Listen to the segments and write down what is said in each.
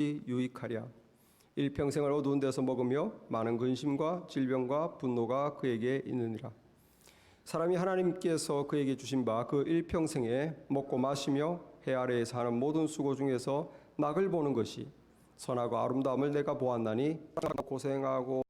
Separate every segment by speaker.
Speaker 1: 유익하랴. 일평생을 어두운 데서 먹으며 많은 근심과 질병과 분노가 그에게 있느니라. 사람이 하나님께서 그에게 주신 바 그 일평생에 먹고 마시며 해 아래에서 하는 모든 수고 중에서 낙을 보는 것이 선하고 아름다움을 내가 보았나니 고생하고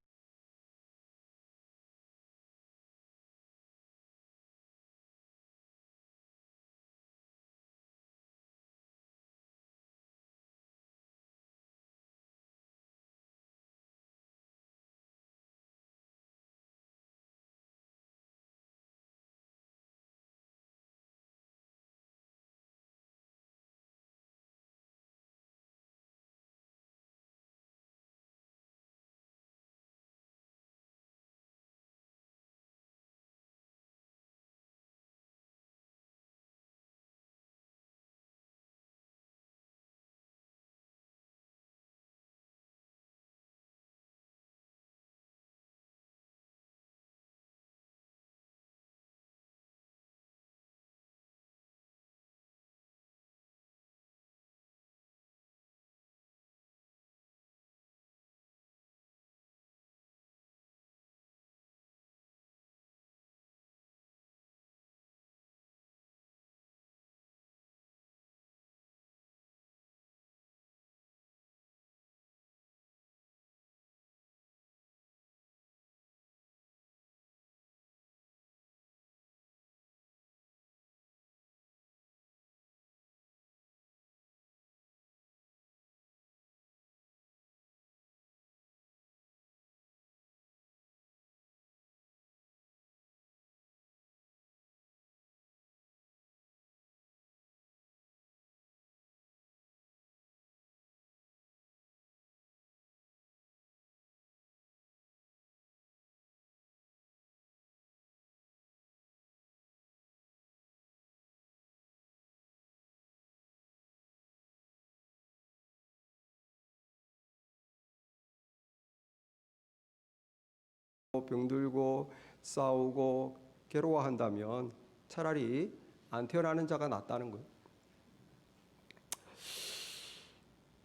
Speaker 1: 병들고 싸우고 괴로워한다면 차라리 안 태어나는 자가 낫다는 거예요.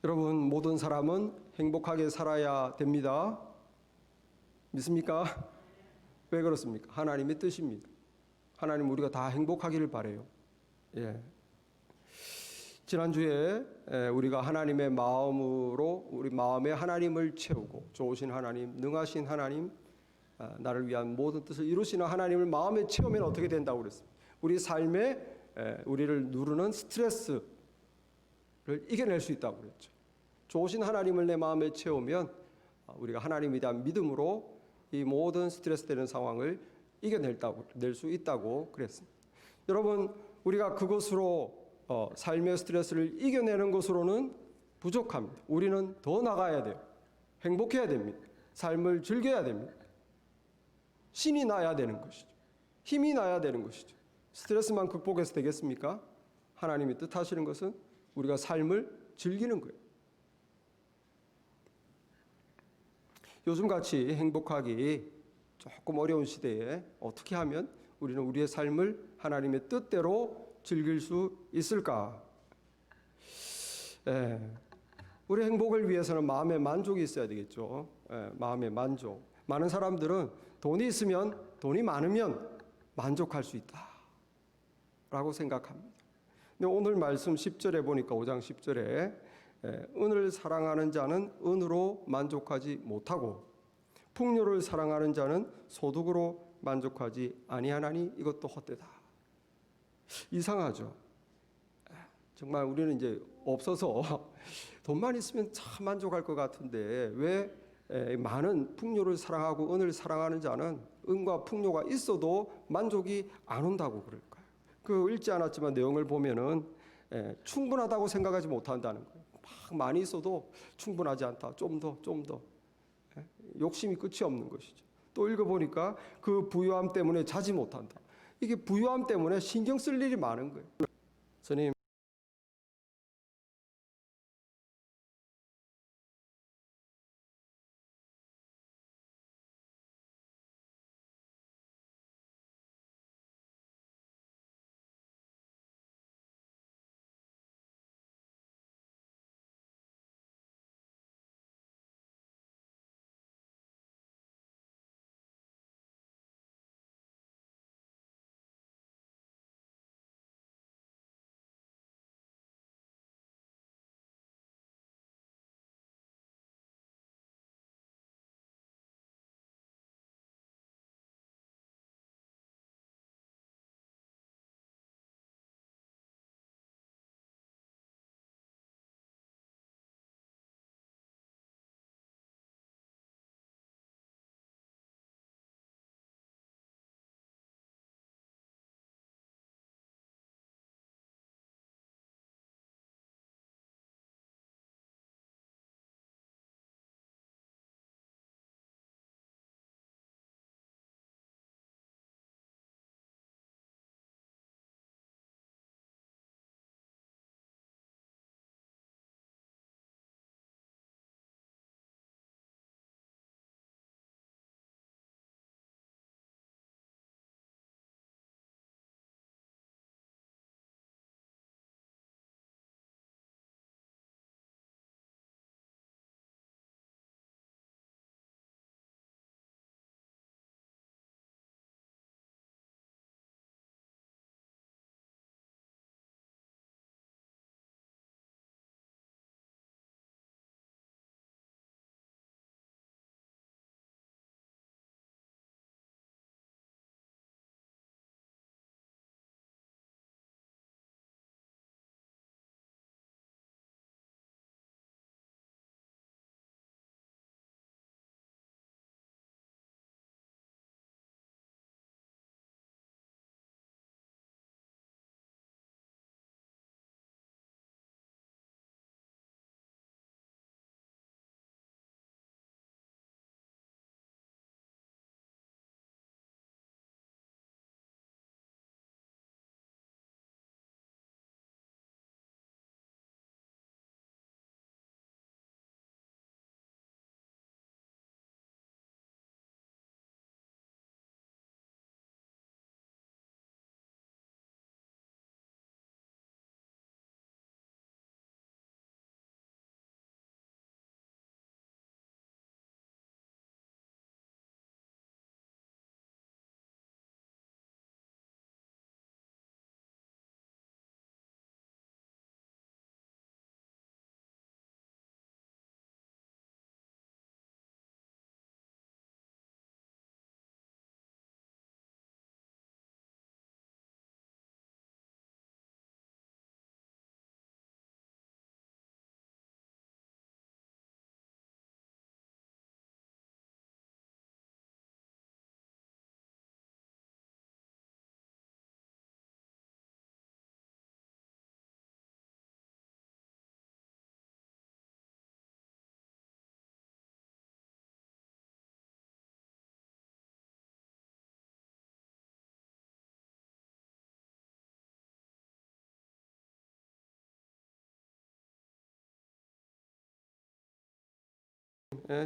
Speaker 1: 여러분, 모든 사람은 행복하게 살아야 됩니다. 믿습니까? 왜 그렇습니까? 하나님의 뜻입니다. 하나님 우리가 다 행복하기를 바라요. 예. 지난주에 우리가 하나님의 마음으로 우리 마음에 하나님을 채우고 좋으신 하나님, 능하신 하나님, 나를 위한 모든 뜻을 이루시는 하나님을 마음에 채우면 어떻게 된다고 그랬습니다. 우리 삶에 우리를 누르는 스트레스를 이겨낼 수 있다고 그랬죠. 좋으신 하나님을 내 마음에 채우면 우리가 하나님에 대한 믿음으로 이 모든 스트레스 되는 상황을 이겨낼 수 있다고 그랬습니다. 여러분, 우리가 그것으로 삶의 스트레스를 이겨내는 것으로는 부족합니다. 우리는 더 나가야 돼요. 행복해야 됩니다. 삶을 즐겨야 됩니다. 신이 나야 되는 것이죠. 힘이 나야 되는 것이죠. 스트레스만 극복해서 되겠습니까? 하나님이 뜻하시는 것은 우리가 삶을 즐기는 거예요. 요즘같이 행복하기 조금 어려운 시대에 어떻게 하면 우리는 우리의 삶을 하나님의 뜻대로 즐길 수 있을까? 우리 행복을 위해서는 마음의 만족이 있어야 되겠죠. 마음의 만족. 많은 사람들은 돈이 있으면, 돈이 많으면 만족할 수 있다 라고 생각합니다. 근데 오늘 말씀 10절에 보니까 5장 10절에 은을 사랑하는 자는 은으로 만족하지 못하고 풍요를 사랑하는 자는 소득으로 만족하지 아니하나니 이것도 헛되다. 이상하죠. 정말 우리는 이제 없어서 돈만 있으면 참 만족할 것 같은데 왜 많은 풍요를 사랑하고 은을 사랑하는 자는 은과 풍요가 있어도 만족이 안 온다고 그럴까요? 그 읽지 않았지만 내용을 보면은 충분하다고 생각하지 못한다는 거예요. 막 많이 있어도 충분하지 않다. 좀 더. 욕심이 끝이 없는 것이죠. 또 읽어보니까 그 부유함 때문에 자지 못한다. 이게 부유함 때문에 신경 쓸 일이 많은 거예요. 선생님.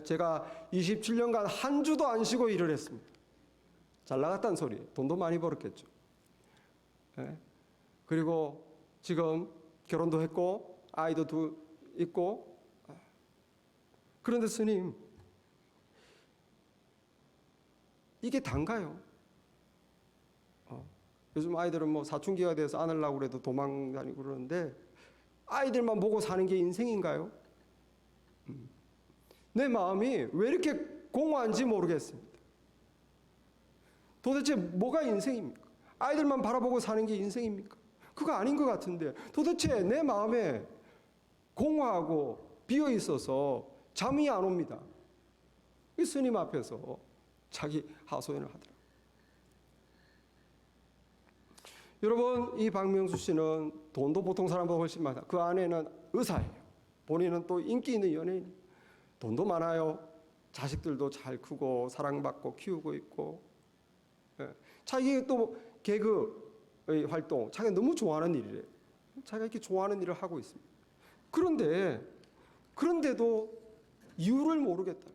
Speaker 1: 제가 27년간 한 주도 안 쉬고 일을 했습니다. 잘 나갔다는 소리예요. 돈도 많이 벌었겠죠. 그리고 지금 결혼도 했고 아이도 둘 있고. 그런데 스님, 이게 단가요? 요즘 아이들은 뭐 사춘기가 돼서 안으려고 그래도 도망다니고 그러는데 아이들만 보고 사는 게 인생인가요? 내 마음이 왜 이렇게 공허한지 모르겠습니다. 도대체 뭐가 인생입니까? 아이들만 바라보고 사는 게 인생입니까? 그거 아닌 것 같은데 도대체 내 마음에 공허하고 비어 있어서 잠이 안 옵니다. 이 스님 앞에서 자기 하소연을 하더라고요. 여러분, 이 박명수 씨는 돈도 보통 사람보다 훨씬 많아. 그 아내는 의사예요. 본인은 또 인기 있는 연예인. 돈도 많아요. 자식들도 잘 크고 사랑받고 키우고 있고. 자기 또 개그의 활동, 자기가 너무 좋아하는 일이래요. 자기가 이렇게 좋아하는 일을 하고 있습니다. 그런데도 이유를 모르겠다.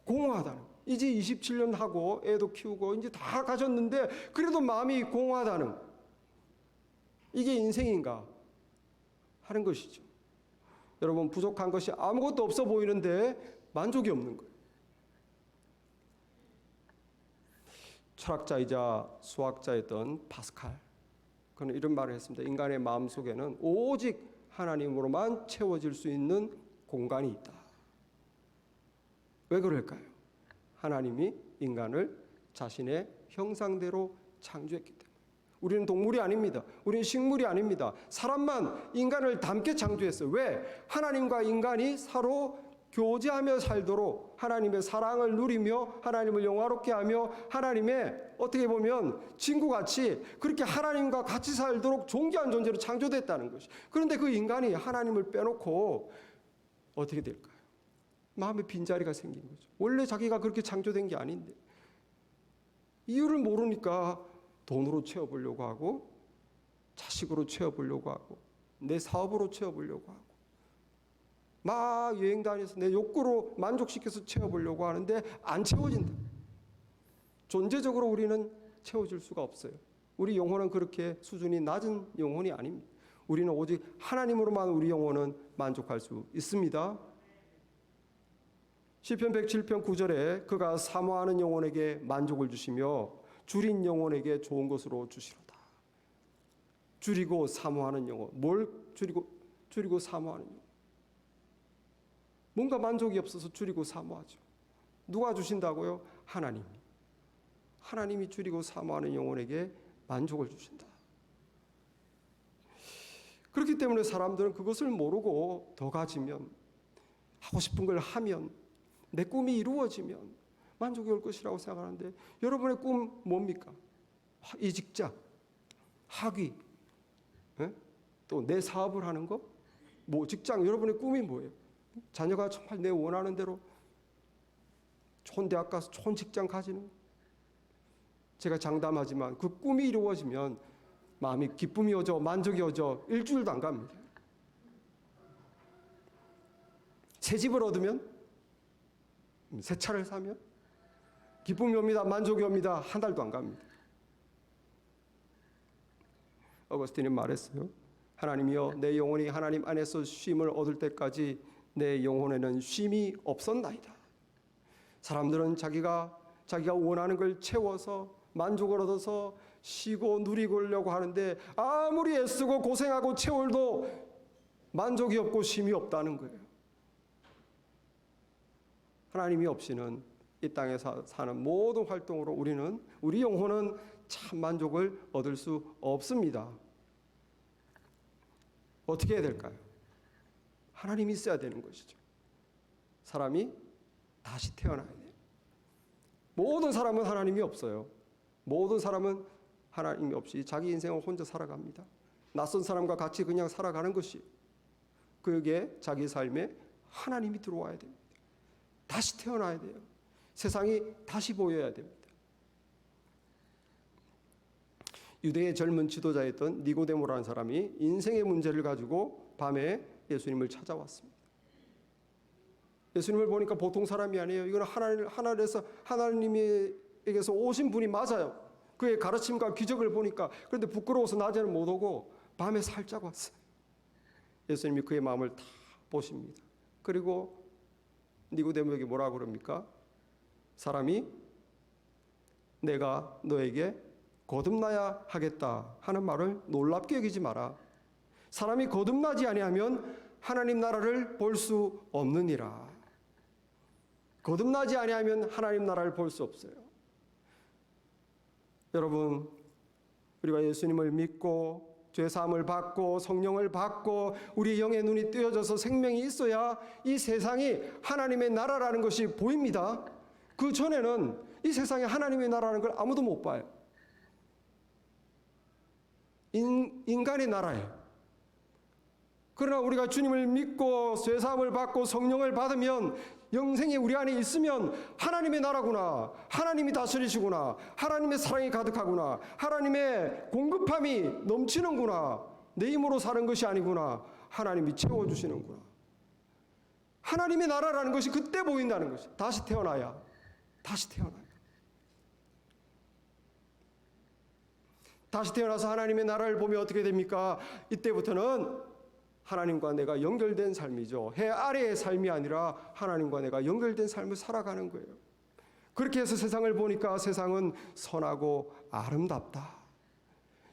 Speaker 1: 공허하다는. 이제 27년 하고 애도 키우고 이제 다 가졌는데 그래도 마음이 공허하다는. 이게 인생인가 하는 것이죠. 여러분, 부족한 것이 아무것도 없어 보이는데 만족이 없는 거예요. 철학자이자 수학자였던 파스칼, 그는 이런 말을 했습니다. 인간의 마음속에는 오직 하나님으로만 채워질 수 있는 공간이 있다. 왜 그럴까요? 하나님이 인간을 자신의 형상대로 창조했기 때문에. 우리는 동물이 아닙니다. 우리는 식물이 아닙니다. 사람만 인간을 닮게 창조했어요. 왜? 하나님과 인간이 서로 교제하며 살도록 하나님의 사랑을 누리며 하나님을 영화롭게 하며 하나님의 어떻게 보면 친구같이 그렇게 하나님과 같이 살도록 존귀한 존재로 창조됐다는 것이. 그런데 그 인간이 하나님을 빼놓고 어떻게 될까요? 마음에 빈자리가 생긴 거죠. 원래 자기가 그렇게 창조된 게 아닌데 이유를 모르니까 돈으로 채워보려고 하고 자식으로 채워보려고 하고 내 사업으로 채워보려고 하고 막 여행 다녀서 내 욕구로 만족시켜서 채워보려고 하는데 안 채워진다. 존재적으로 우리는 채워질 수가 없어요. 우리 영혼은 그렇게 수준이 낮은 영혼이 아닙니다. 우리는 오직 하나님으로만 우리 영혼은 만족할 수 있습니다. 시편 107편 9절에 그가 사모하는 영혼에게 만족을 주시며 줄인 영혼에게 좋은 것으로 주시로다. 줄이고 사모하는 영혼. 뭘 줄이고 사모하는 영혼. 뭔가 만족이 없어서 줄이고 사모하죠. 누가 주신다고요? 하나님. 하나님이 줄이고 사모하는 영혼에게 만족을 주신다. 그렇기 때문에 사람들은 그것을 모르고 더 가지면, 하고 싶은 걸 하면, 내 꿈이 이루어지면 만족이 올 것이라고 생각하는데, 여러분의 꿈 뭡니까? 이 직장, 학위, 또 내 사업을 하는 거, 뭐 직장, 여러분의 꿈이 뭐예요? 자녀가 정말 내 원하는 대로 좋은 대학 가서 좋은 직장 가지는 거. 제가 장담하지만 그 꿈이 이루어지면 마음이 기쁨이 오죠, 만족이 오죠. 일주일도 안 갑니다. 새 집을 얻으면, 새 차를 사면 기쁨이 옵니다, 만족이 옵니다. 한 달도 안 갑니다. 어거스틴이 말했어요. 하나님이여, 내 영혼이 하나님 안에서 쉼을 얻을 때까지 내 영혼에는 쉼이 없었나이다. 사람들은 자기가 원하는 걸 채워서 만족을 얻어서 쉬고 누리고 하려고 하는데, 아무리 애쓰고 고생하고 채워도 만족이 없고 쉼이 없다는 거예요. 하나님이 없이는 이 땅에서 사는 모든 활동으로 우리 영혼은 참 만족을 얻을 수 없습니다. 어떻게 해야 될까요? 하나님이 있어야 되는 것이죠. 사람이 다시 태어나야 돼요. 모든 사람은 하나님이 없어요. 모든 사람은 하나님이 없이 자기 인생을 혼자 살아갑니다. 낯선 사람과 같이 그냥 살아가는 것이, 그에게 자기 삶에 하나님이 들어와야 됩니다. 다시 태어나야 돼요. 세상이 다시 보여야 됩니다. 유대의 젊은 지도자였던 니고데모라는 사람이 인생의 문제를 가지고 밤에 예수님을 찾아왔습니다. 예수님을 보니까 보통 사람이 아니에요. 이건 하나님에게서 오신 분이 맞아요. 그의 가르침과 기적을 보니까. 그런데 부끄러워서 낮에는 못 오고 밤에 살짝 왔어요. 예수님이 그의 마음을 다 보십니다. 그리고 니고데모에게 뭐라고 그럽니까? 사람이 내가 너에게 거듭나야 하겠다 하는 말을 놀랍게 여기지 마라. 사람이 거듭나지 아니하면 하나님 나라를 볼 수 없느니라. 거듭나지 아니하면 하나님 나라를 볼 수 없어요. 여러분, 우리가 예수님을 믿고 죄사함을 받고 성령을 받고 우리 영의 눈이 뜨여져서 생명이 있어야 이 세상이 하나님의 나라라는 것이 보입니다. 그 전에는 이 세상에 하나님의 나라라는 걸 아무도 못 봐요. 인간의 나라예요. 그러나 우리가 주님을 믿고 죄사함을 받고 성령을 받으면 영생이 우리 안에 있으면 하나님의 나라구나, 하나님이 다스리시구나, 하나님의 사랑이 가득하구나, 하나님의 공급함이 넘치는구나, 내 힘으로 사는 것이 아니구나, 하나님이 채워주시는구나. 하나님의 나라라는 것이 그때 보인다는 것이. 다시 태어나야. 다시 태어나서 하나님의 나라를 보면 어떻게 됩니까? 이때부터는 하나님과 내가 연결된 삶이죠. 해 아래의 삶이 아니라 하나님과 내가 연결된 삶을 살아가는 거예요. 그렇게 해서 세상을 보니까 세상은 선하고 아름답다.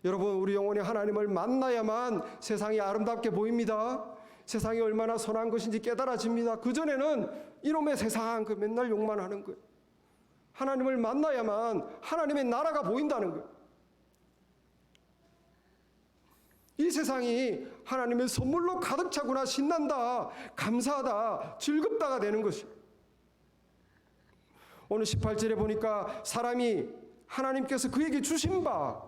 Speaker 1: 여러분, 우리 영혼이 하나님을 만나야만 세상이 아름답게 보입니다. 세상이 얼마나 선한 것인지 깨달아집니다. 그전에는 이놈의 세상 그 맨날 욕만 하는 거예요. 하나님을 만나야만 하나님의 나라가 보인다는 거예요. 이 세상이 하나님의 선물로 가득 차구나, 신난다, 감사하다, 즐겁다가 되는 것이에요. 오늘 18절에 보니까 사람이 하나님께서 그에게 주신 바,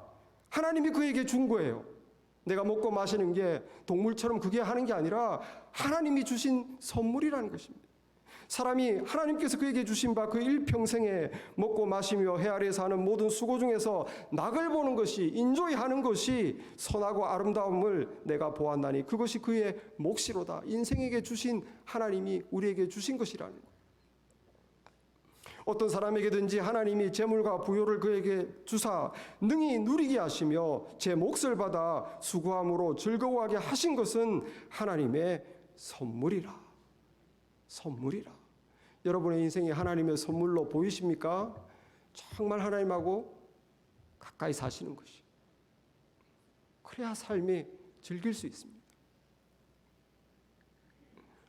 Speaker 1: 하나님이 그에게 준 거예요. 내가 먹고 마시는 게 동물처럼 그게 하는 게 아니라 하나님이 주신 선물이라는 것입니다. 사람이 하나님께서 그에게 주신 바 그 일평생에 먹고 마시며 해 아래에서 하는 모든 수고 중에서 낙을 보는 것이, 인조이하는 것이 선하고 아름다움을 내가 보았나니 그것이 그의 몫이로다. 인생에게 주신 하나님이 우리에게 주신 것이라는 거예요. 어떤 사람에게든지 하나님이 재물과 부요를 그에게 주사 능히 누리게 하시며 제 몫을 받아 수고함으로 즐거워하게 하신 것은 하나님의 선물이라. 여러분의 인생이 하나님의 선물로 보이십니까? 정말 하나님하고 가까이 사시는 것이. 그래야 삶이 즐길 수 있습니다.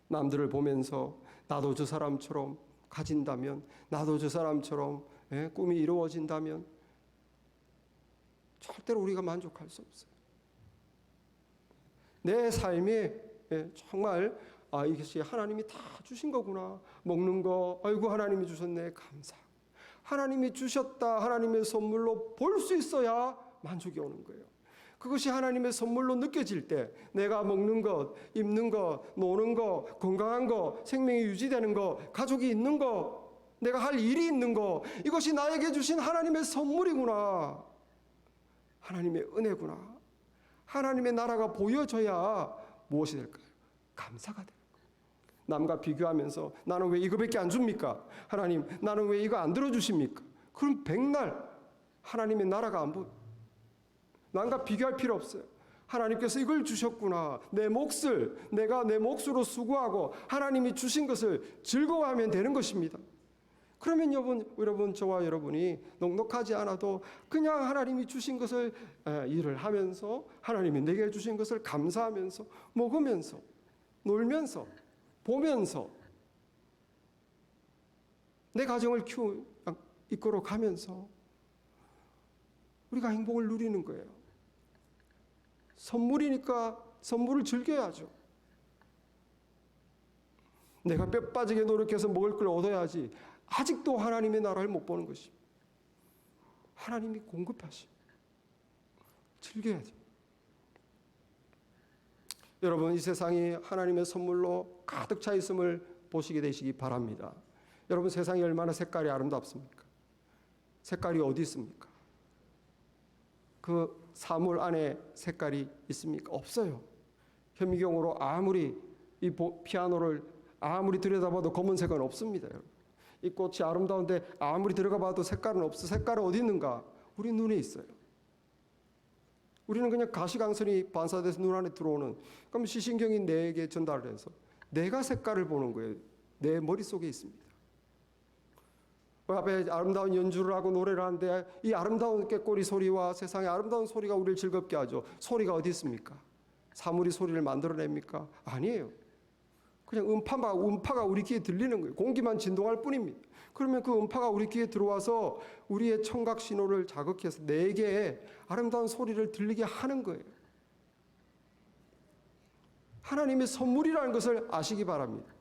Speaker 1: 남들을 보면서 나도 저 사람처럼 가진다면, 나도 저 사람처럼 꿈이 이루어진다면 절대로 우리가 만족할 수 없어요. 내 삶이 정말 이것이 하나님이 다 주신 거구나. 먹는 거, 아이고 하나님이 주셨네, 감사. 하나님이 주셨다, 하나님의 선물로 볼 수 있어야 만족이 오는 거예요. 그것이 하나님의 선물로 느껴질 때 내가 먹는 것, 입는 것, 노는 것, 건강한 것, 생명이 유지되는 것, 가족이 있는 것, 내가 할 일이 있는 것, 이것이 나에게 주신 하나님의 선물이구나. 하나님의 은혜구나. 하나님의 나라가 보여져야 무엇이 될까요? 감사가 돼요. 남과 비교하면서 나는 왜 이거밖에 안 줍니까? 하나님, 나는 왜 이거 안 들어주십니까? 그럼 백날 하나님의 나라가 안 보여. 남과 비교할 필요 없어요. 하나님께서 이걸 주셨구나. 내 몫을 내가 내 몫으로 수고하고 하나님이 주신 것을 즐거워하면 되는 것입니다. 그러면 여러분, 저와 여러분이 넉넉하지 않아도 그냥 하나님이 주신 것을 일을 하면서 하나님이 내게 주신 것을 감사하면서 먹으면서 놀면서 보면서 내 가정을 이끌어 가면서 우리가 행복을 누리는 거예요. 선물이니까 선물을 즐겨야죠. 내가 뼈 빠지게 노력해서 먹을 걸 얻어야지. 아직도 하나님의 나라를 못 보는 것입니다. 하나님이 공급하시. 즐겨야죠. 여러분, 이 세상이 하나님의 선물로 가득 차 있음을 보시게 되시기 바랍니다. 여러분, 세상이 얼마나 색깔이 아름답습니까? 색깔이 어디 있습니까? 그 사물 안에 색깔이 있습니까? 없어요. 현미경으로 아무리 이 피아노를 아무리 들여다봐도 검은색은 없습니다. 여러분. 이 꽃이 아름다운데 아무리 들어가봐도 색깔은 없어. 색깔은 어디 있는가? 우리 눈에 있어요. 우리는 그냥 가시광선이 반사돼서 눈 안에 들어오는, 그럼 시신경이 뇌에게 전달을 해서 내가 색깔을 보는 거예요. 내 머릿속에 있습니다. 앞에 아름다운 연주를 하고 노래를 하는데 이 아름다운 꾀꼬리 소리와 세상의 아름다운 소리가 우리를 즐겁게 하죠. 소리가 어디 있습니까? 사물이 소리를 만들어냅니까? 아니에요. 그냥 음파가 우리 귀에 들리는 거예요. 공기만 진동할 뿐입니다. 그러면 그 음파가 우리 귀에 들어와서 우리의 청각 신호를 자극해서 내게 아름다운 소리를 들리게 하는 거예요. 하나님의 선물이라는 것을 아시기 바랍니다.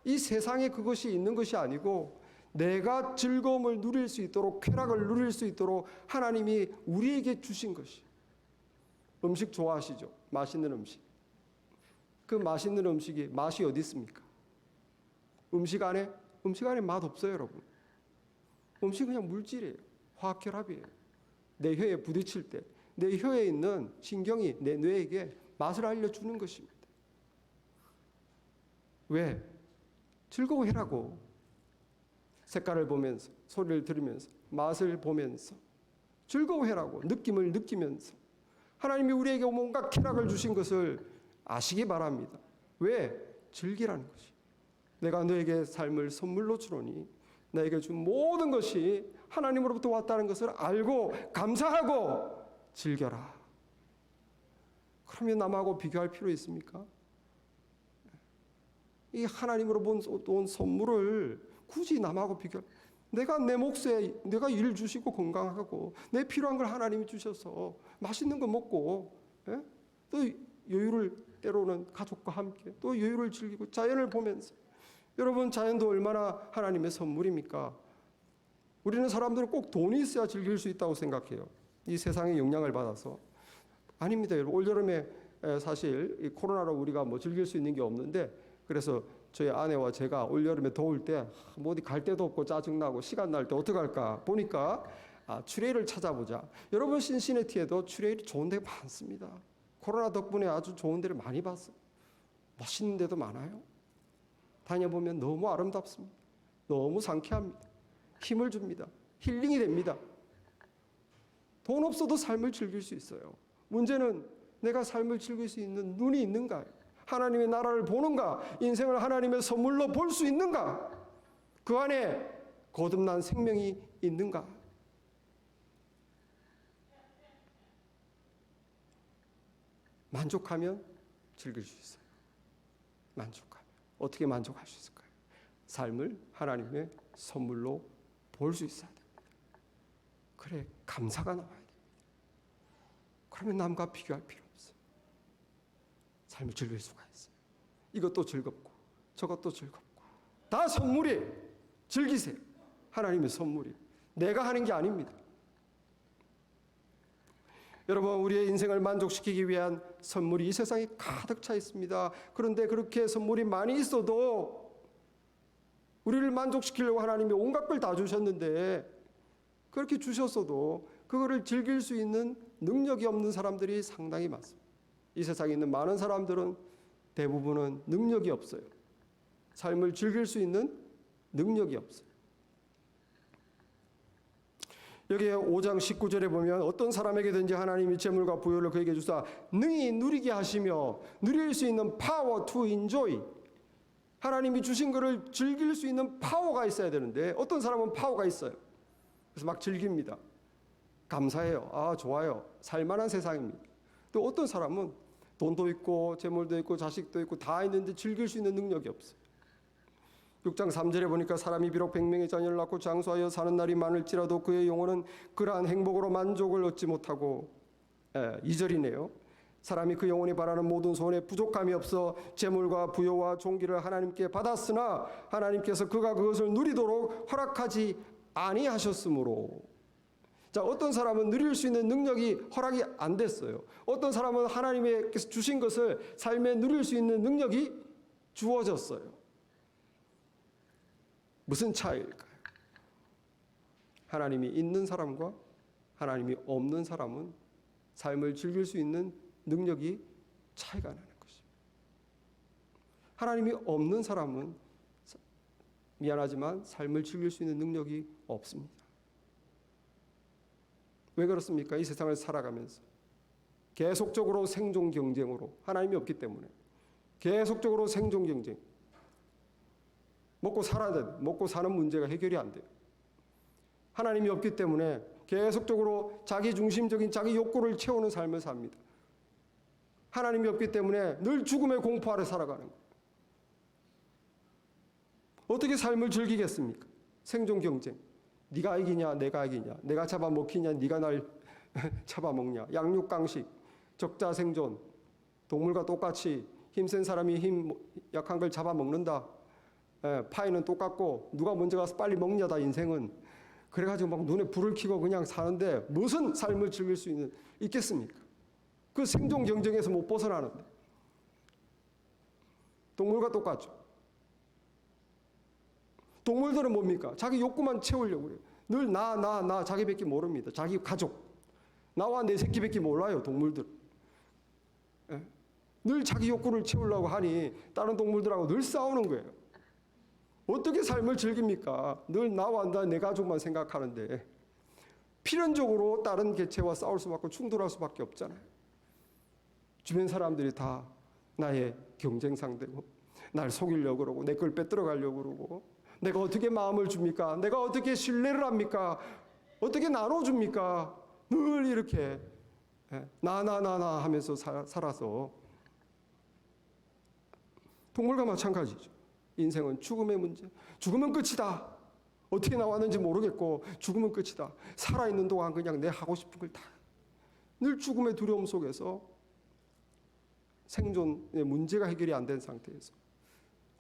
Speaker 1: 이 세상에 그것이 있는 것이 아니고 내가 즐거움을 누릴 수 있도록, 쾌락을 누릴 수 있도록 하나님이 우리에게 주신 것이. 음식 좋아하시죠? 맛있는 음식. 그 맛있는 음식이 맛이 어디 있습니까? 음식 안에 맛 없어요, 여러분. 음식은 그냥 물질이에요. 화학결합이에요. 내 혀에 부딪힐 때 내 혀에 있는 신경이 내 뇌에게 맛을 알려주는 것입니다. 왜? 즐거워해라고. 색깔을 보면서, 소리를 들으면서, 맛을 보면서 즐거워해라고. 느낌을 느끼면서 하나님이 우리에게 뭔가 쾌락을 주신 것을 아시기 바랍니다. 왜? 즐기라는 것이. 내가 너에게 삶을 선물로 주노니 나에게 준 모든 것이 하나님으로부터 왔다는 것을 알고 감사하고 즐겨라. 그러면 남하고 비교할 필요 있습니까? 이 하나님으로 온 선물을 굳이 남하고 비교. 내가 내 몫에 내가 일 주시고 건강하고 내 필요한 걸 하나님이 주셔서 맛있는 거 먹고, 예? 또 여유를 때로는 가족과 함께 또 여유를 즐기고 자연을 보면서. 여러분, 자연도 얼마나 하나님의 선물입니까? 우리는 사람들은 꼭 돈이 있어야 즐길 수 있다고 생각해요. 이 세상의 영향을 받아서. 아닙니다. 여러분, 올여름에 사실 이 코로나로 우리가 뭐 즐길 수 있는 게 없는데, 그래서 저희 아내와 제가 올여름에 더울 때 뭐 어디 갈 데도 없고 짜증나고 시간 날 때 어떡할까 보니까 추레일을 찾아보자. 여러분, 신시내티에도 추레일이 좋은 데가 많습니다. 코로나 덕분에 아주 좋은 데를 많이 봤어요. 멋있는 데도 많아요. 다녀보면 너무 아름답습니다. 너무 상쾌합니다. 힘을 줍니다. 힐링이 됩니다. 돈 없어도 삶을 즐길 수 있어요. 문제는 내가 삶을 즐길 수 있는 눈이 있는가? 하나님의 나라를 보는가? 인생을 하나님의 선물로 볼 수 있는가? 그 안에 거듭난 생명이 있는가? 만족하면 즐길 수 있어요. 만족하면. 어떻게 만족할 수 있을까요? 삶을 하나님의 선물로 볼 수 있어야 됩니다. 그래, 감사가 나와야 됩니다. 그러면 남과 비교할 필요 없어요. 삶을 즐길 수가 있어요. 이것도 즐겁고 저것도 즐겁고 다 선물이에요. 즐기세요. 하나님의 선물이. 내가 하는 게 아닙니다. 여러분, 우리의 인생을 만족시키기 위한 선물이 이 세상에 가득 차 있습니다. 그런데 그렇게 선물이 많이 있어도 우리를 만족시키려고 하나님이 온갖 걸 다 주셨는데, 그렇게 주셨어도 그거를 즐길 수 있는 능력이 없는 사람들이 상당히 많습니다. 이 세상에 있는 많은 사람들은 대부분은 능력이 없어요. 삶을 즐길 수 있는 능력이 없어요. 여기에 5장 19절에 보면 어떤 사람에게든지 하나님이 재물과 부여를 그에게 주사 능히 누리게 하시며 누릴 수 있는 power to enjoy. 하나님이 주신 것을 즐길 수 있는 파워가 있어야 되는데 어떤 사람은 파워가 있어요. 그래서 막 즐깁니다. 감사해요. 아, 좋아요. 살만한 세상입니다. 또 어떤 사람은 돈도 있고 재물도 있고 자식도 있고 다 있는데 즐길 수 있는 능력이 없어요. 6장 3절에 보니까 사람이 비록 100명의 자녀를 낳고 장수하여 사는 날이 많을지라도 그의 영혼은 그러한 행복으로 만족을 얻지 못하고, 2절이네요. 사람이 그 영혼이 바라는 모든 소원에 부족함이 없어 재물과 부여와 존귀를 하나님께 받았으나 하나님께서 그가 그것을 누리도록 허락하지 아니하셨으므로. 자, 어떤 사람은 누릴 수 있는 능력이 허락이 안 됐어요. 어떤 사람은 하나님께서 주신 것을 삶에 누릴 수 있는 능력이 주어졌어요. 무슨 차이일까요? 하나님이 있는 사람과 하나님이 없는 사람은 삶을 즐길 수 있는 능력이 차이가 나는 것입니다. 하나님이 없는 사람은 미안하지만 삶을 즐길 수 있는 능력이 없습니다. 왜 그렇습니까? 이 세상을 살아가면서 계속적으로 생존 경쟁으로, 하나님이 없기 때문에 계속적으로 생존 경쟁, 먹고 살아야 돼. 먹고 사는 문제가 해결이 안 돼요. 하나님이 없기 때문에 계속적으로 자기 중심적인 자기 욕구를 채우는 삶을 삽니다. 하나님이 없기 때문에 늘 죽음의 공포 아래 살아가는 거예요. 어떻게 삶을 즐기겠습니까? 생존 경쟁. 네가 이기냐 내가 이기냐, 내가 잡아먹히냐 네가 날 잡아먹냐, 양육강식, 적자생존, 동물과 똑같이 힘센 사람이 힘 약한 걸 잡아먹는다. 파이는 똑같고 누가 먼저 가서 빨리 먹냐다 인생은. 그래가지고 막 눈에 불을 켜고 그냥 사는데 무슨 삶을 즐길 수 있겠습니까? 그 생존 경쟁에서 못 벗어나는데. 동물과 똑같죠. 동물들은 뭡니까? 자기 욕구만 채우려고 그래요. 늘 나 자기밖에 모릅니다. 자기 가족. 나와 내 새끼밖에 몰라요, 동물들. 늘 자기 욕구를 채우려고 하니 다른 동물들하고 늘 싸우는 거예요. 어떻게 삶을 즐깁니까? 늘 나와 내 가족만 생각하는데 필연적으로 다른 개체와 싸울 수밖에, 충돌할 수밖에 없잖아요. 주변 사람들이 다 나의 경쟁 상대고 날 속이려고 그러고 내 걸 빼들어 가려고 그러고 내가 어떻게 마음을 줍니까? 내가 어떻게 신뢰를 합니까? 어떻게 나눠줍니까? 늘 이렇게 나 하면서 살아서 동물과 마찬가지죠. 인생은 죽음의 문제. 죽으면 끝이다. 어떻게 나왔는지 모르겠고 죽으면 끝이다. 살아있는 동안 그냥 내 하고 싶은 걸 다. 늘 죽음의 두려움 속에서 생존의 문제가 해결이 안 된 상태에서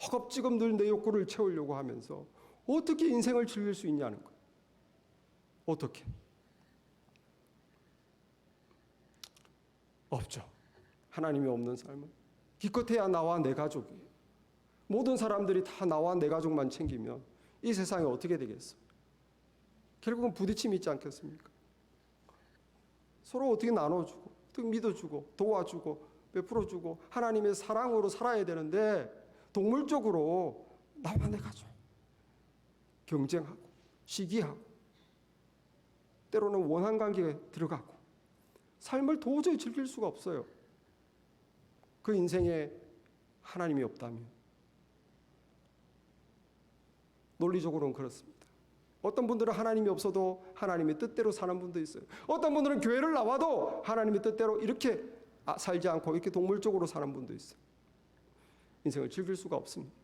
Speaker 1: 허겁지겁 늘 내 욕구를 채우려고 하면서 어떻게 인생을 즐길 수 있냐는 거예요. 어떻게? 없죠. 하나님이 없는 삶은 기껏해야 나와 내 가족이에요. 모든 사람들이 다 나와 내 가족만 챙기면 이 세상이 어떻게 되겠어? 결국은 부딪힘이 있지 않겠습니까? 서로 어떻게 나눠주고, 어떻게 믿어주고, 도와주고, 베풀어주고 하나님의 사랑으로 살아야 되는데 동물적으로 나와 내 가족 경쟁하고 시기하고 때로는 원한 관계에 들어가고 삶을 도저히 즐길 수가 없어요. 그 인생에 하나님이 없다면. 논리적으로는 그렇습니다. 어떤 분들은 하나님이 없어도 하나님의 뜻대로 사는 분도 있어요. 어떤 분들은 교회를 나와도 하나님의 뜻대로 이렇게 살지 않고 이렇게 동물적으로 사는 분도 있어요. 인생을 즐길 수가 없습니다.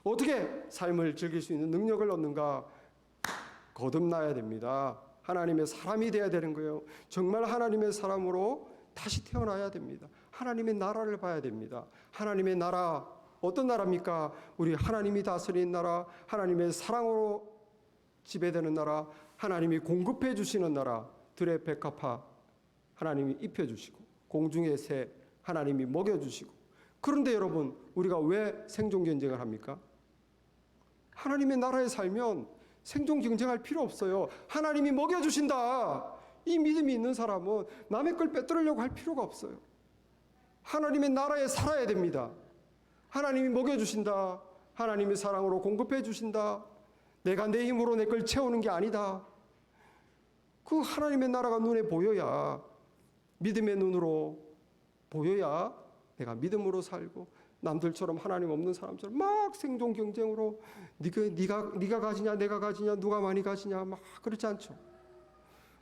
Speaker 1: 어떻게 삶을 즐길 수 있는 능력을 얻는가? 거듭나야 됩니다. 하나님의 사람이 되어야 되는 거예요. 정말 하나님의 사람으로 다시 태어나야 됩니다. 하나님의 나라를 봐야 됩니다. 하나님의 나라, 어떤 나라입니까? 우리 하나님이 다스리는 나라, 하나님의 사랑으로 지배되는 나라, 하나님이 공급해 주시는 나라, 들의 백합화 하나님이 입혀주시고 공중의 새 하나님이 먹여주시고. 그런데 여러분, 우리가 왜 생존 경쟁을 합니까? 하나님의 나라에 살면 생존 경쟁할 필요 없어요. 하나님이 먹여주신다. 이 믿음이 있는 사람은 남의 걸 빼앗으려고 할 필요가 없어요. 하나님의 나라에 살아야 됩니다. 하나님이 먹여주신다. 하나님의 사랑으로 공급해 주신다. 내가 내 힘으로 내 걸 채우는 게 아니다. 그 하나님의 나라가 눈에 보여야, 믿음의 눈으로 보여야 내가 믿음으로 살고 남들처럼 하나님 없는 사람처럼 막 생존 경쟁으로 네가 가지냐 내가 가지냐 누가 많이 가지냐 막 그렇지 않죠.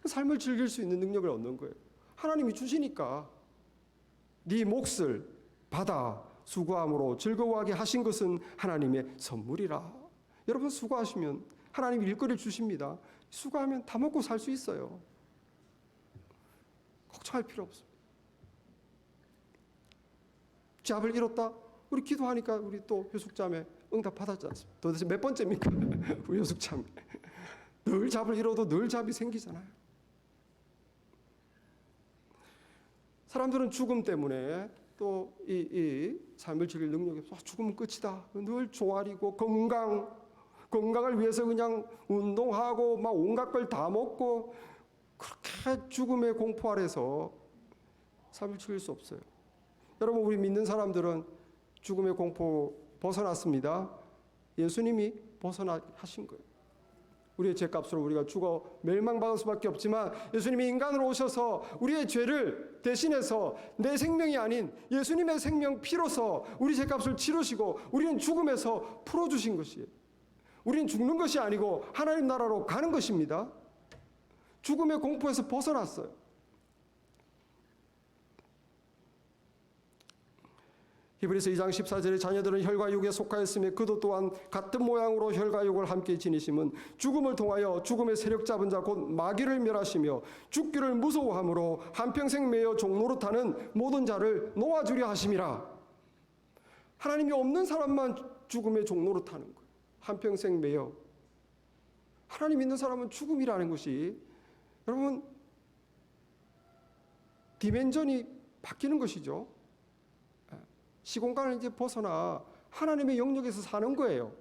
Speaker 1: 삶을 즐길 수 있는 능력을 얻는 거예요. 하나님이 주시니까. 네 몫을 받아 수고함으로 즐거워하게 하신 것은 하나님의 선물이라. 여러분 수고하시면 하나님이 일거리를 주십니다. 수고하면 다 먹고 살 수 있어요. 걱정할 필요 없습니다. 잡을 잃었다? 우리 기도하니까 우리 또 효숙자매 응답 받았지 않습니까? 도대체 몇 번째입니까? 우리 효숙자매. 늘 잡을 잃어도 늘 잡이 생기잖아요. 사람들은 죽음 때문에 또 이 삶을 즐길 능력이 없어. 죽으면 끝이다. 늘 조아리고 건강을 위해서 그냥 운동하고 막 온갖 걸 다 먹고 그렇게 죽음의 공포 아래서 삶을 즐길 수 없어요. 여러분, 우리 믿는 사람들은 죽음의 공포 벗어났습니다. 예수님이 벗어나신 거예요. 우리의 죄값으로 우리가 죽어 멸망받을 수밖에 없지만 예수님이 인간으로 오셔서 우리의 죄를 대신해서 내 생명이 아닌 예수님의 생명 피로서 우리 죄값을 치르시고 우리는 죽음에서 풀어주신 것이에요. 우리는 죽는 것이 아니고 하나님 나라로 가는 것입니다. 죽음의 공포에서 벗어났어요. 히브리서 2장 14절에 자녀들은 혈과 육에 속하였으며 그도 또한 같은 모양으로 혈과 육을 함께 지니심은 죽음을 통하여 죽음의 세력 잡은 자 곧 마귀를 멸하시며 죽기를 무서워함으로 한평생 매여 종노릇하는 모든 자를 놓아주려 하심이라. 하나님이 없는 사람만 죽음의 종노릇하는 거예요. 한평생 매여. 하나님 있는 사람은 죽음이라는 것이 여러분 디멘전이 바뀌는 것이죠. 시공간을 이제 벗어나 하나님의 영역에서 사는 거예요.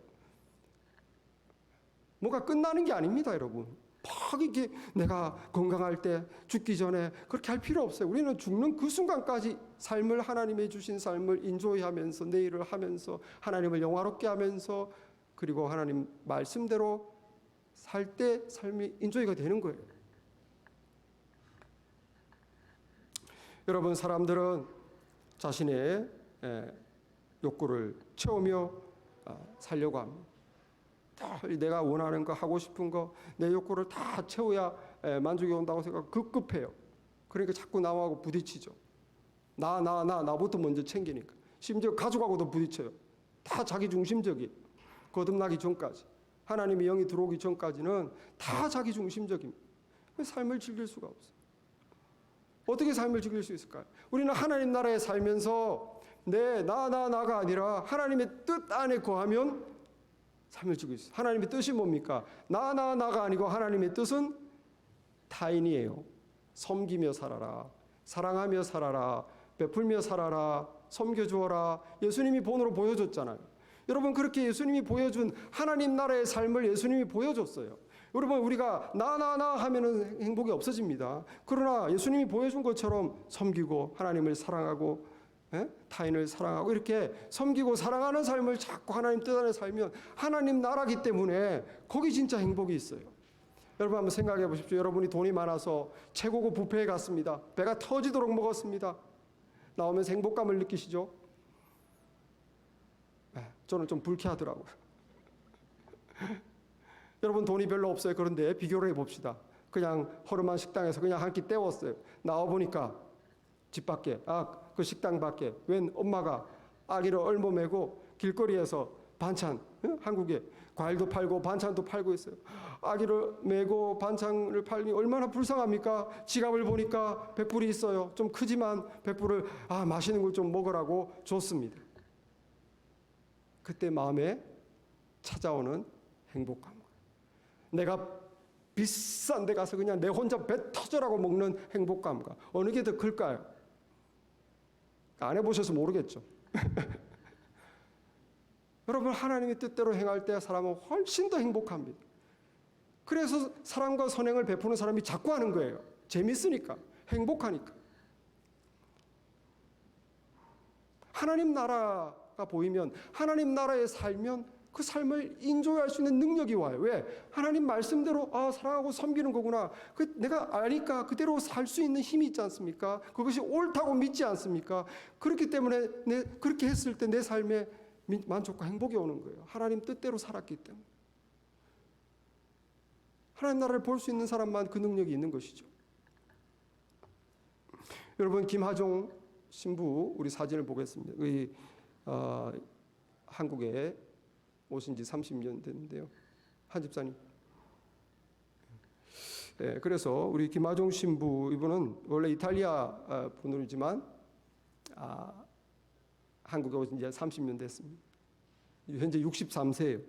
Speaker 1: 뭐가 끝나는 게 아닙니다, 여러분. 막 이게 내가 건강할 때 죽기 전에 그렇게 할 필요 없어요. 우리는 죽는 그 순간까지 삶을 하나님의 주신 삶을 인조이하면서 내 일을 하면서 하나님을 영화롭게 하면서 그리고 하나님 말씀대로 살 때 삶이 인조이가 되는 거예요. 여러분, 사람들은 자신의 욕구를 채우며 살려고 합니다. 내가 원하는 거, 하고 싶은 거, 내 욕구를 다 채워야 만족이 온다고 생각하고 급급해요. 그러니까 자꾸 남하고 부딪히죠. 나부터 먼저 챙기니까. 심지어 가족하고도 부딪혀요. 다 자기 중심적이에요. 거듭나기 전까지. 하나님의 영이 들어오기 전까지는 다 자기 중심적입니다. 삶을 즐길 수가 없어요. 어떻게 삶을 즐길 수 있을까요? 우리는 하나님 나라에 살면서 나가 아니라 하나님의 뜻 안에 거하면 삶을 즐길 수 있어요. 하나님의 뜻이 뭡니까? 나가 아니고 하나님의 뜻은 타인이에요. 섬기며 살아라. 사랑하며 살아라. 베풀며 살아라. 섬겨주어라. 예수님이 본으로 보여줬잖아요. 여러분, 그렇게 예수님이 보여준 하나님 나라의 삶을 예수님이 보여줬어요. 여러분, 우리가 나 하면은 행복이 없어집니다. 그러나 예수님이 보여준 것처럼 섬기고 하나님을 사랑하고 타인을 사랑하고 이렇게 섬기고 사랑하는 삶을 자꾸 하나님 뜻 안에 살면 하나님 나라기 때문에 거기 진짜 행복이 있어요. 여러분, 한번 생각해 보십시오. 여러분이 돈이 많아서 최고급 뷔페에 갔습니다. 배가 터지도록 먹었습니다. 나오면서 행복감을 느끼시죠? 저는 좀 불쾌하더라고요. 여러분, 돈이 별로 없어요. 그런데 비교를 해봅시다. 그냥 허름한 식당에서 그냥 한 끼 때웠어요. 나와보니까 집 밖에, 그 식당 밖에 웬 엄마가 아기를 얼머매고 길거리에서 반찬, 한국에 과일도 팔고 반찬도 팔고 있어요. 아기를 메고 반찬을 팔니 얼마나 불쌍합니까? 지갑을 보니까 100불이 있어요. 좀 크지만 100불을 맛있는 걸 좀 먹으라고 줬습니다. 그때 마음에 찾아오는 행복감. 내가 비싼 데 가서 그냥 내 혼자 배 터져라고 먹는 행복감과 어느 게 더 클까요? 안 해보셔서 모르겠죠. 여러분, 하나님의 뜻대로 행할 때 사람은 훨씬 더 행복합니다. 그래서 사랑과 선행을 베푸는 사람이 자꾸 하는 거예요. 재밌으니까, 행복하니까. 하나님 나라가 보이면, 하나님 나라에 살면 그 삶을 인조할 수 있는 능력이 와요. 왜? 하나님 말씀대로 사랑하고 섬기는 거구나. 내가 아니까 그대로 살 수 있는 힘이 있지 않습니까? 그것이 옳다고 믿지 않습니까? 그렇기 때문에 그렇게 했을 때 내 삶에 만족과 행복이 오는 거예요. 하나님 뜻대로 살았기 때문에. 하나님 나라를 볼 수 있는 사람만 그 능력이 있는 것이죠. 여러분, 김하종 신부 우리 사진을 보겠습니다. 한국에 오신 지 30년 됐는데요. 한 집사님. 그래서 우리 김하종 신부 이분은 원래 이탈리아 분이지만 한국에 오신 지 30년 됐습니다. 현재 63세예요.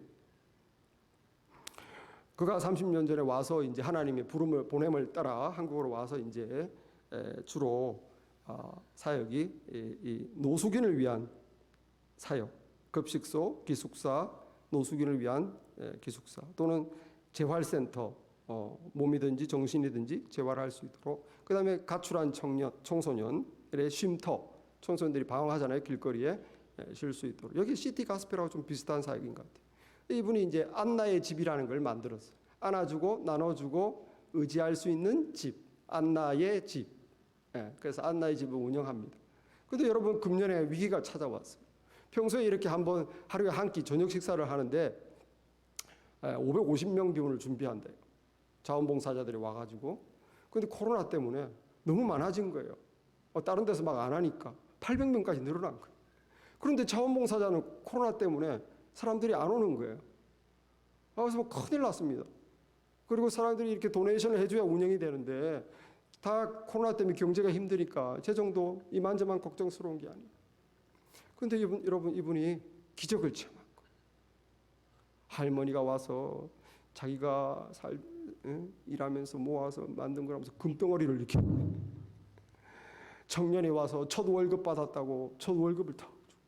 Speaker 1: 그가 30년 전에 와서 이제 하나님의 보냄을 따라 한국으로 와서 이제 주로 사역이 이 노숙인을 위한 사역, 급식소, 기숙사, 노숙인을 위한 기숙사 또는 재활센터, 몸이든지 정신이든지 재활할 수 있도록, 그 다음에 가출한 청소년의 쉼터, 청소년들이 방황하잖아요. 길거리에 쉴 수 있도록. 여기 시티 가스펠하고 좀 비슷한 사역인 것 같아요. 이분이 이제 안나의 집이라는 걸 만들었어요. 안아주고 나눠주고 의지할 수 있는 집, 안나의 집. 그래서 안나의 집을 운영합니다. 그런데 여러분, 금년에 위기가 찾아왔어요. 평소에 이렇게 한번 하루에 한 끼 저녁 식사를 하는데 550명 기원을 준비한대요. 자원봉사자들이 와가지고. 그런데 코로나 때문에 너무 많아진 거예요. 다른 데서 막 안 하니까 800명까지 늘어난 거예요. 그런데 자원봉사자는 코로나 때문에 사람들이 안 오는 거예요. 그래서 뭐 큰일 났습니다. 그리고 사람들이 이렇게 도네이션을 해줘야 운영이 되는데 다 코로나 때문에 경제가 힘드니까 재정도 이만저만 걱정스러운 게 아니에요. 그런데 여러분, 이분이 기적을 체험한 거예요. 할머니가 와서 자기가 일하면서 모아서 만든 거라면서 금덩어리를 이렇게 청년이 와서 첫 월급 받았다고 첫 월급을 다 주고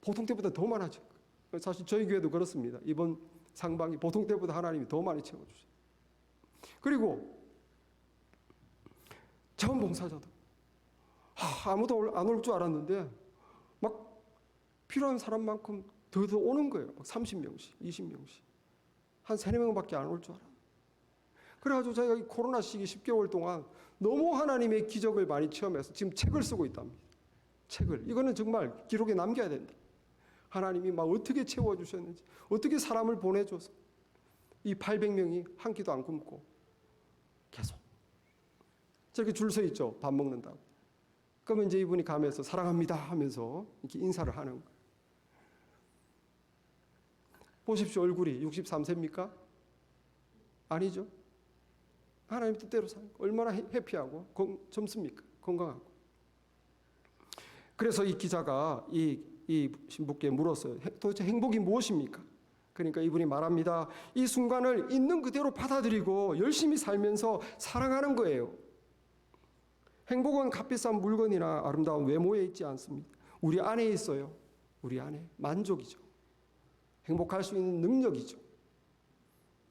Speaker 1: 보통 때보다 더 많아진 거예요. 사실 저희 교회도 그렇습니다. 이번 상반기 보통 때보다 하나님이 더 많이 채워주세요. 그리고 자원봉사자도 아무도 안 올 줄 알았는데 막 필요한 사람만큼 더 오는 거예요. 막 30명씩, 20명씩. 한 3-4명밖에 안 올 줄 알았어요. 그래가지고 저희가 이 코로나 시기 10개월 동안 너무 하나님의 기적을 많이 체험해서 지금 책을 쓰고 있답니다. 책을. 이거는 정말 기록에 남겨야 된다. 하나님이 막 어떻게 채워주셨는지, 어떻게 사람을 보내줘서 이 800명이 한 끼도 안 굶고 계속 저렇게 줄 서 있죠. 밥 먹는다고. 그러면 이제 이분이 가면서 사랑합니다 하면서 이렇게 인사를 하는 거예요. 보십시오. 얼굴이 63세입니까? 아니죠. 하나님 뜻대로 사는 거. 얼마나 해피하고 젊습니까? 건강하고. 그래서 이 기자가 이 신부께 물었어요. 도대체 행복이 무엇입니까? 그러니까 이분이 말합니다. 이 순간을 있는 그대로 받아들이고 열심히 살면서 사랑하는 거예요. 행복은 값비싼 물건이나 아름다운 외모에 있지 않습니다. 우리 안에 있어요. 우리 안에. 만족이죠. 행복할 수 있는 능력이죠.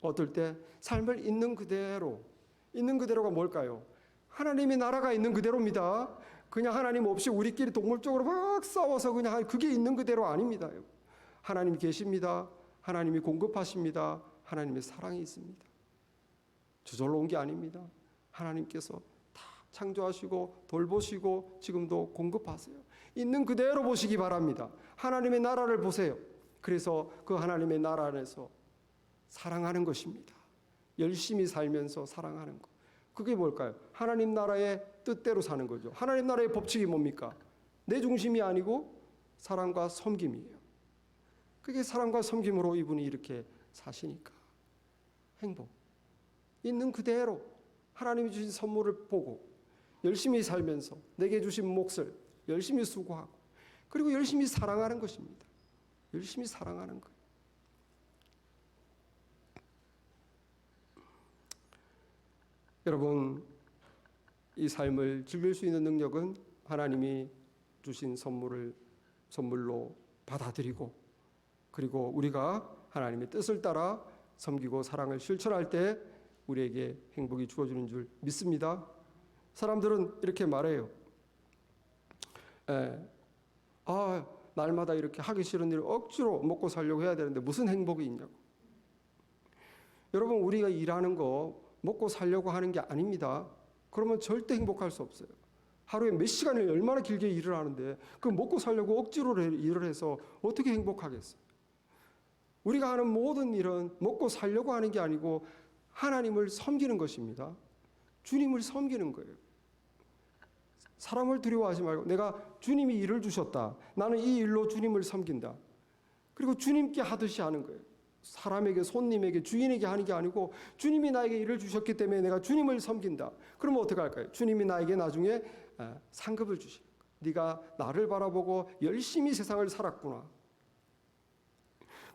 Speaker 1: 어떨 때 삶을 있는 그대로. 있는 그대로가 뭘까요? 하나님의 나라가 있는 그대로입니다. 그냥 하나님 없이 우리끼리 동물적으로 막 싸워서 그냥 그게 있는 그대로 아닙니다. 하나님이 계십니다. 하나님이 공급하십니다. 하나님의 사랑이 있습니다. 저절로 온 게 아닙니다. 하나님께서 다 창조하시고 돌보시고 지금도 공급하세요. 있는 그대로 보시기 바랍니다. 하나님의 나라를 보세요. 그래서 그 하나님의 나라 안에서 사랑하는 것입니다. 열심히 살면서 사랑하는 것. 그게 뭘까요? 하나님 나라의 뜻대로 사는 거죠. 하나님 나라의 법칙이 뭡니까? 내 중심이 아니고 사랑과 섬김이에요. 그게 사랑과 섬김으로 이분이 이렇게 사시니까 행복. 있는 그대로 하나님이 주신 선물을 보고 열심히 살면서 내게 주신 몫을 열심히 수고하고 그리고 열심히 사랑하는 것입니다. 열심히 사랑하는 거예요. 여러분, 이 삶을 즐길 수 있는 능력은 하나님이 주신 선물로 받아들이고 그리고 우리가 하나님의 뜻을 따라 섬기고 사랑을 실천할 때 우리에게 행복이 주어지는 줄 믿습니다. 사람들은 이렇게 말해요. 날마다 이렇게 하기 싫은 일을 억지로 먹고 살려고 해야 되는데 무슨 행복이 있냐고. 여러분, 우리가 일하는 거 먹고 살려고 하는 게 아닙니다. 그러면 절대 행복할 수 없어요. 하루에 몇 시간을 얼마나 길게 일을 하는데 그 먹고 살려고 억지로 일을 해서 어떻게 행복하겠어요? 우리가 하는 모든 일은 먹고 살려고 하는 게 아니고 하나님을 섬기는 것입니다. 주님을 섬기는 거예요. 사람을 두려워하지 말고 내가 주님이 일을 주셨다. 나는 이 일로 주님을 섬긴다. 그리고 주님께 하듯이 하는 거예요. 사람에게, 손님에게, 주인에게 하는 게 아니고 주님이 나에게 일을 주셨기 때문에 내가 주님을 섬긴다. 그러면 어떻게 할까요? 주님이 나에게 나중에 상급을 주실 거예요. 네가 나를 바라보고 열심히 세상을 살았구나.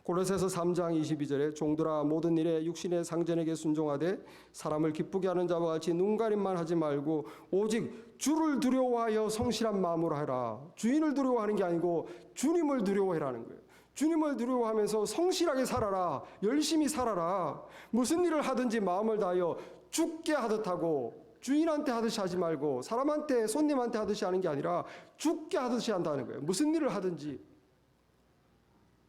Speaker 1: 골로새서 3장 22절에 종들아 모든 일에 육신의 상전에게 순종하되 사람을 기쁘게 하는 자와 같이 눈가림만 하지 말고 오직 주를 두려워하여 성실한 마음으로 하라. 주인을 두려워하는 게 아니고 주님을 두려워해라는 거예요. 주님을 두려워하면서 성실하게 살아라. 열심히 살아라. 무슨 일을 하든지 마음을 다하여 죽게 하듯 하고 주인한테 하듯이 하지 말고 사람한테, 손님한테 하듯이 하는 게 아니라 주께 하듯이 한다는 거예요. 무슨 일을 하든지,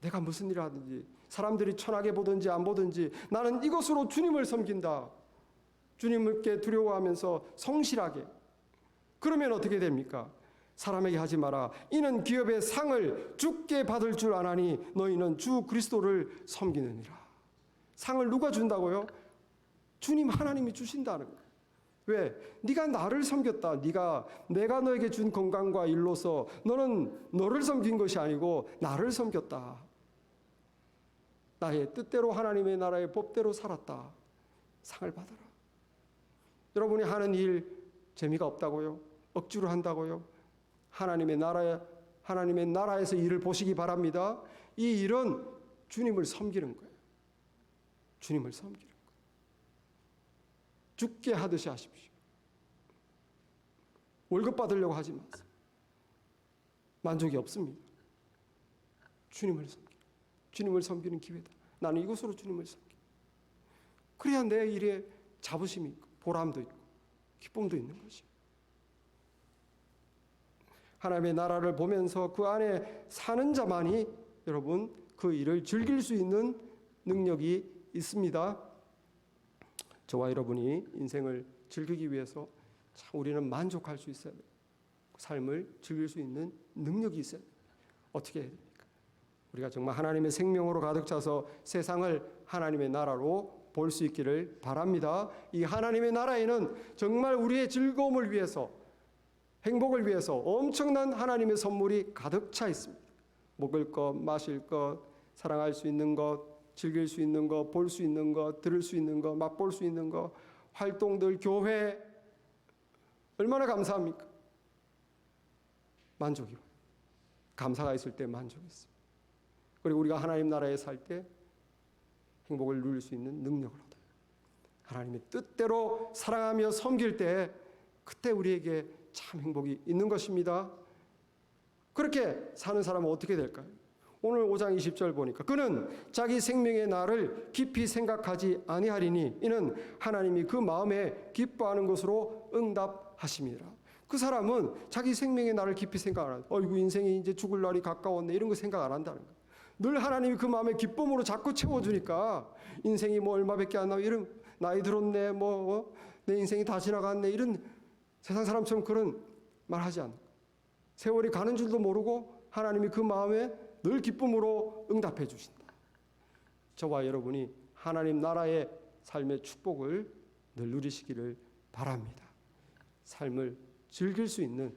Speaker 1: 내가 무슨 일을 하든지, 사람들이 천하게 보든지 안 보든지 나는 이것으로 주님을 섬긴다. 주님께 두려워하면서 성실하게. 그러면 어떻게 됩니까? 사람에게 하지 마라. 이는 기업의 상을 주께 받을 줄 아나니 너희는 주 그리스도를 섬기느니라. 상을 누가 준다고요? 주님 하나님이 주신다는 거예요. 왜? 네가 나를 섬겼다. 내가 너에게 준 건강과 일로서 너는 너를 섬긴 것이 아니고 나를 섬겼다. 나의 뜻대로 하나님의 나라의 법대로 살았다. 상을 받아라. 여러분이 하는 일 재미가 없다고요? 억지로 한다고요? 하나님의 나라에서 일을 보시기 바랍니다. 이 일은 주님을 섬기는 거예요. 주님을 섬기는 거예요. 주께 하듯이 하십시오. 월급 받으려고 하지 마세요. 만족이 없습니다. 주님을 섬기는 기회다. 나는 이것으로 주님을 섬겨. 그래야 내 일에 자부심이 있고 보람도 있고 기쁨도 있는 것이에요. 하나님의 나라를 보면서 그 안에 사는 자만이 여러분 그 일을 즐길 수 있는 능력이 있습니다. 저와 여러분이 인생을 즐기기 위해서 참 우리는 만족할 수 있어야 돼요. 삶을 즐길 수 있는 능력이 있어야 돼요. 어떻게 해야 됩니까? 우리가 정말 하나님의 생명으로 가득 차서 세상을 하나님의 나라로 볼 수 있기를 바랍니다. 이 하나님의 나라에는 정말 우리의 즐거움을 위해서, 행복을 위해서 엄청난 하나님의 선물이 가득 차 있습니다. 먹을 것, 마실 것, 사랑할 수 있는 것, 즐길 수 있는 것, 볼 수 있는 것, 들을 수 있는 것, 맛볼 수 있는 것, 활동들, 교회, 얼마나 감사합니까? 만족이 와요. 감사가 있을 때 만족이 있습니다. 그리고 우리가 하나님 나라에 살 때 행복을 누릴 수 있는 능력을 얻어요. 하나님의 뜻대로 사랑하며 섬길 때 그때 우리에게 참 행복이 있는 것입니다. 그렇게 사는 사람은 어떻게 될까요? 오늘 5장 20절 보니까 그는 자기 생명의 날을 깊이 생각하지 아니하리니 이는 하나님이 그 마음에 기뻐하는 것으로 응답하심이라. 그 사람은 자기 생명의 날을 깊이 생각 안 한다. 어이구 인생이 이제 죽을 날이 가까웠네 이런 거 생각 안 한다는 거예요. 늘 하나님이 그 마음에 기쁨으로 자꾸 채워주니까 인생이 뭐 얼마밖에 안 나고 이런 나이 들었네 내 인생이 다 지나갔네 이런 세상 사람처럼 그런 말 하지 않는 거예요. 세월이 가는 줄도 모르고 하나님이 그 마음에 늘 기쁨으로 응답해 주신다. 저와 여러분이 하나님 나라의 삶의 축복을 늘 누리시기를 바랍니다. 삶을 즐길 수 있는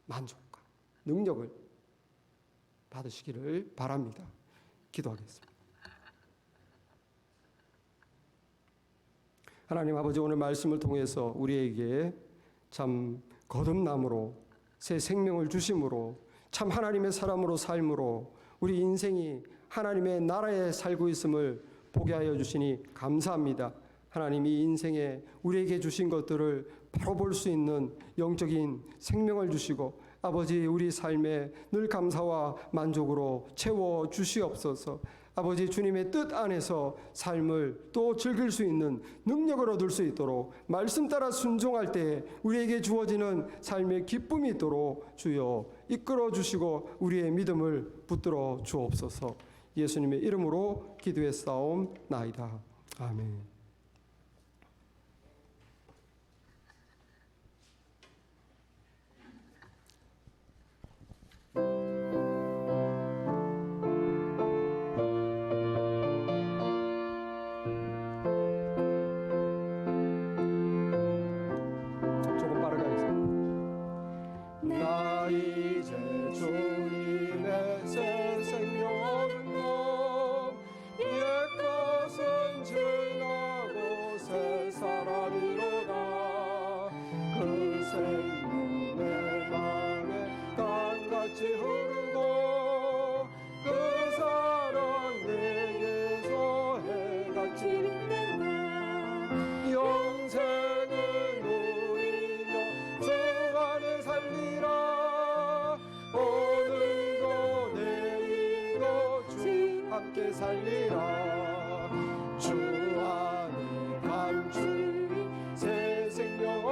Speaker 1: 만족과 능력을 받으시기를 바랍니다. 기도하겠습니다. 하나님 아버지, 오늘 말씀을 통해서 우리에게 참 거듭남으로 새 생명을 주심으로 참 하나님의 사람으로 삶으로 우리 인생이 하나님의 나라에 살고 있음을 보게 하여 주시니 감사합니다. 하나님 이 인생에 우리에게 주신 것들을 바로 볼 수 있는 영적인 생명을 주시고 아버지 우리 삶에 늘 감사와 만족으로 채워 주시옵소서. 아버지 주님의 뜻 안에서 삶을 또 즐길 수 있는 능력을 얻을 수 있도록 말씀 따라 순종할 때 우리에게 주어지는 삶의 기쁨이 있도록 주여 이끌어 주시고 우리의 믿음을 붙들어 주옵소서. 예수님의 이름으로 기도했사옵나이다. 아멘. 살리라. 주 안에 감추인 새 생명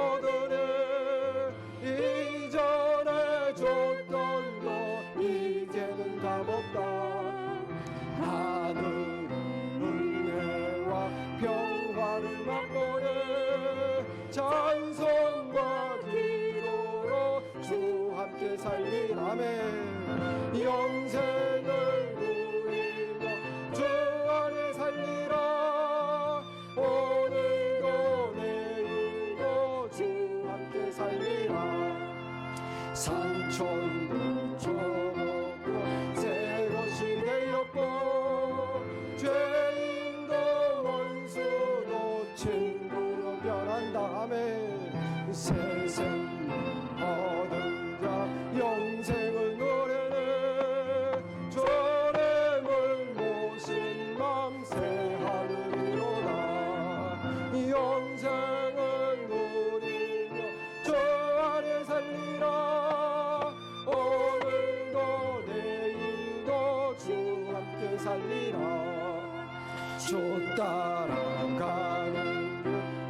Speaker 1: 주 따라가는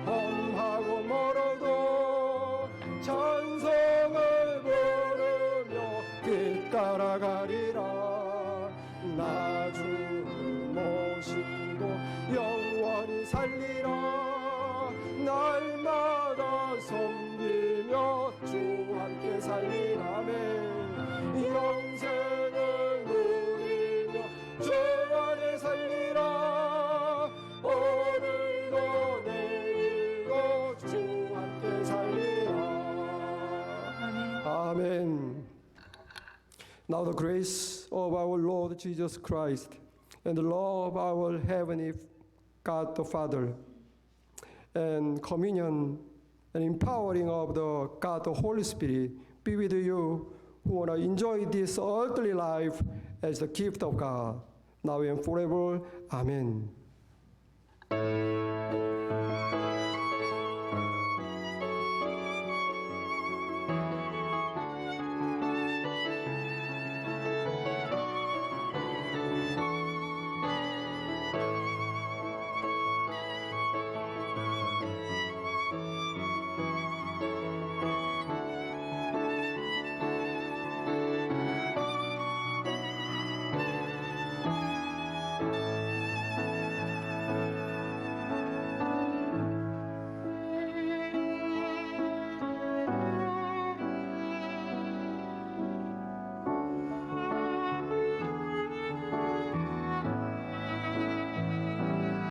Speaker 1: 험하고 멀어도 찬송을 부르며 길 따라가리라. 나 주를 모시고 영원히 살리라. 날마다 섬기며 주 함께 살리라매. 영생을 누리며 주 안에 살리라. 오늘도 내일도 주 함께 살리라. 아멘. Now the grace of our Lord Jesus Christ and the love of our heavenly God the Father and communion and empowering of the God the Holy Spirit be with you who want to enjoy this earthly life as the gift of God now and forever. Amen.